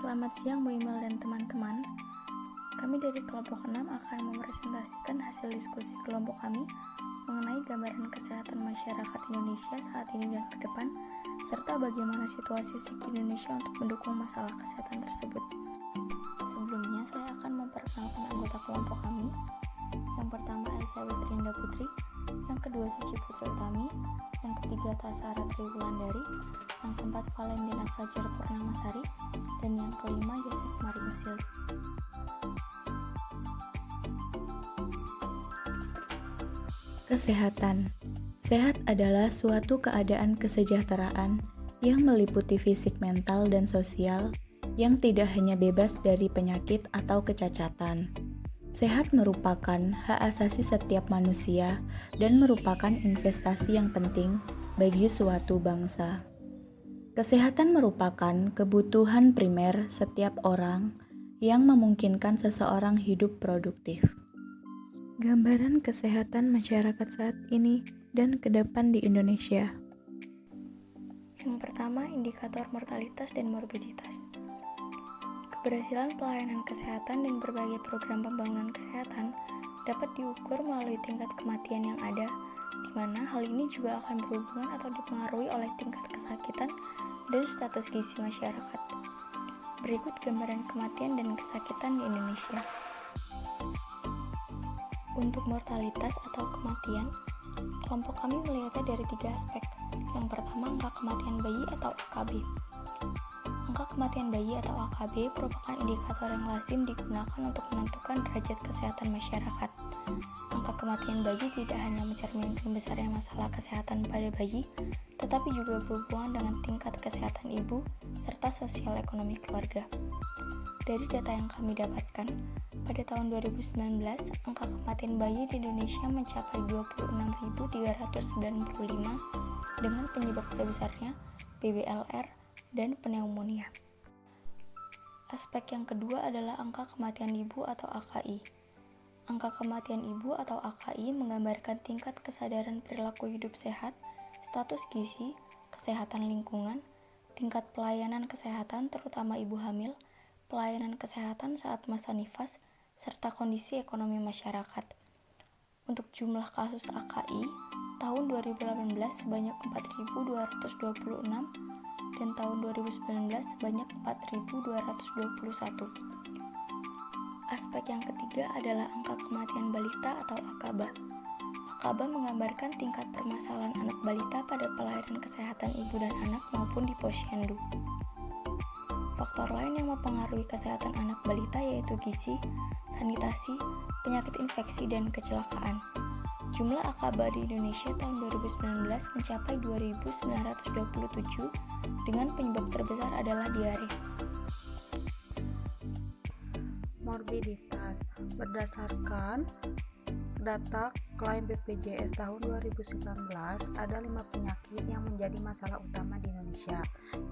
Selamat siang Bu Imel dan teman-teman. Kami dari kelompok 6 akan mempresentasikan hasil diskusi kelompok kami mengenai gambaran kesehatan masyarakat Indonesia saat ini dan ke depan, serta bagaimana situasi Indonesia untuk mendukung masalah kesehatan tersebut. Sebelumnya, saya akan memperkenalkan anggota kelompok kami. Yang pertama Elizabeth Rinda Putri, yang kedua Suci Putri Utami, yang ketiga Tasara Triwulandari, yang keempat Valendina Fajar Purnamasari, dan yang kelima Yosef Mariusil. Kesehatan. Sehat adalah suatu keadaan kesejahteraan yang meliputi fisik, mental, dan sosial yang tidak hanya bebas dari penyakit atau kecacatan. Sehat merupakan hak asasi setiap manusia dan merupakan investasi yang penting bagi suatu bangsa. Kesehatan merupakan kebutuhan primer setiap orang yang memungkinkan seseorang hidup produktif. Gambaran kesehatan masyarakat saat ini dan ke depan di Indonesia. Yang pertama, indikator mortalitas dan morbiditas. Keberhasilan pelayanan kesehatan dan berbagai program pembangunan kesehatan dapat diukur melalui tingkat kematian yang ada, di mana hal ini juga akan berhubungan atau dipengaruhi oleh tingkat kesakitan dan status gizi masyarakat. Berikut gambaran kematian dan kesakitan di Indonesia. Untuk mortalitas atau kematian, kelompok kami melihatnya dari 3 aspek. Yang pertama, angka kematian bayi atau AKB. Angka kematian bayi atau AKB merupakan indikator yang lazim digunakan untuk menentukan derajat kesehatan masyarakat. Angka kematian bayi tidak hanya mencerminkan besarnya masalah kesehatan pada bayi, tetapi juga berhubungan dengan tingkat kesehatan ibu serta sosial ekonomi keluarga. Dari data yang kami dapatkan, pada tahun 2019, angka kematian bayi di Indonesia mencapai 26.395 dengan penyebab terbesarnya BBLR dan pneumonia. Aspek yang kedua adalah angka kematian ibu atau AKI. Angka kematian ibu atau AKI menggambarkan tingkat kesadaran perilaku hidup sehat, status gizi, kesehatan lingkungan, tingkat pelayanan kesehatan terutama ibu hamil, pelayanan kesehatan saat masa nifas, serta kondisi ekonomi masyarakat. Untuk jumlah kasus AKI, tahun 2018 sebanyak 4.226 dan tahun 2019 sebanyak 4.221. Aspek yang ketiga adalah angka kematian balita atau AKBA. AKBA menggambarkan tingkat permasalahan anak balita pada pelayanan kesehatan ibu dan anak maupun di posyandu. Faktor lain yang mempengaruhi kesehatan anak balita yaitu gizi, sanitasi, penyakit infeksi, dan kecelakaan. Jumlah AKBA di Indonesia tahun 2019 mencapai 2.927 dengan penyebab terbesar adalah diare. Morbiditas. Berdasarkan data klaim BPJS tahun 2019, ada 5 penyakit yang menjadi masalah utama di Indonesia,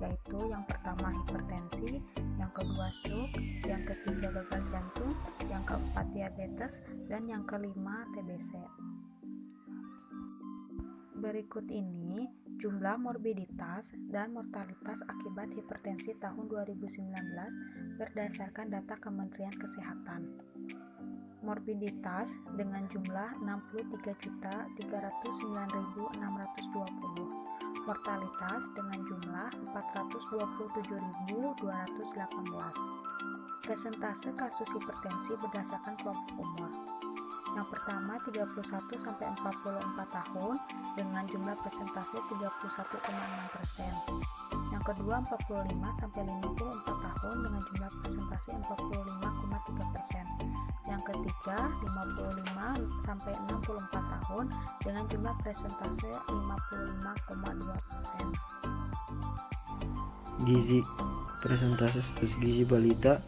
yaitu yang pertama hipertensi, yang kedua stroke, yang ketiga gagal jantung, yang keempat diabetes, dan yang kelima TBC. Berikut ini jumlah morbiditas dan mortalitas akibat hipertensi tahun 2019 berdasarkan data Kementerian Kesehatan. Morbiditas dengan jumlah 63.309.620, mortalitas dengan jumlah 427.218. Presentase kasus hipertensi berdasarkan kelompok umur. Yang pertama 31-44 tahun dengan jumlah persentase 31,6%. Yang kedua 45-54 tahun dengan jumlah persentase 45,3%. Yang ketiga 55-64 tahun dengan jumlah persentase 55,2%. Gizi. Persentase status gizi balita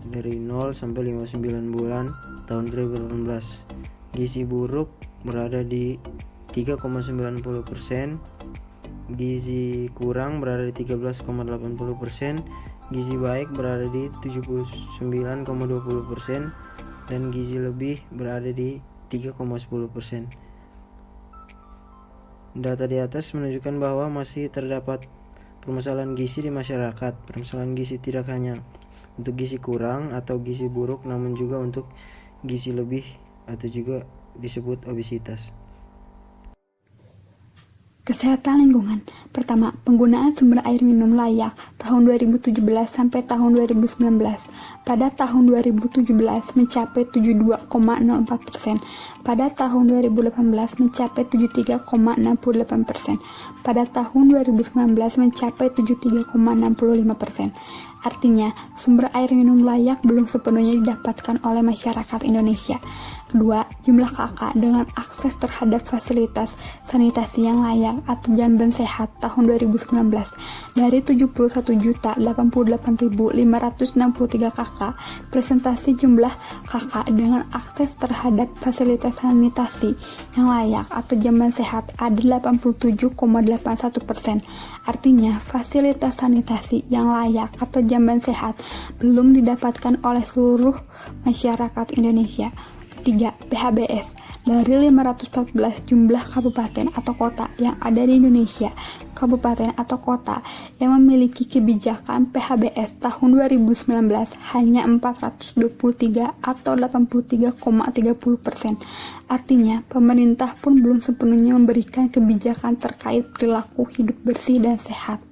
dari 0 sampai 59 bulan tahun 2018. Gizi buruk berada di 3,90%, gizi kurang berada di 13,80%, gizi baik berada di 79,20%, dan gizi lebih berada di 3,10%. Data di atas menunjukkan bahwa masih terdapat permasalahan gizi di masyarakat. Permasalahan gizi tidak hanya untuk gizi kurang atau gizi buruk, namun juga untuk gizi lebih atau juga disebut obesitas. Kesehatan lingkungan. Pertama, penggunaan sumber air minum layak tahun 2017 sampai tahun 2019. Pada tahun 2017 mencapai 72,04%. Pada tahun 2018 mencapai 73,68%. Pada tahun 2019 mencapai 73,65%. Artinya, sumber air minum layak belum sepenuhnya didapatkan oleh masyarakat Indonesia. Kedua, jumlah KK dengan akses terhadap fasilitas sanitasi yang layak atau jamban sehat tahun 2019 dari 71.088.563 KK, presentasi jumlah KK dengan akses terhadap fasilitas sanitasi yang layak atau jamban sehat ada 87,81%. Artinya, fasilitas sanitasi yang layak atau jamban sehat belum didapatkan oleh seluruh masyarakat Indonesia. Ketiga, PHBS. Dari 514 jumlah kabupaten atau kota yang ada di Indonesia, kabupaten atau kota yang memiliki kebijakan PHBS tahun 2019 hanya 423 atau 83,30%. Artinya, pemerintah pun belum sepenuhnya memberikan kebijakan terkait perilaku hidup bersih dan sehat.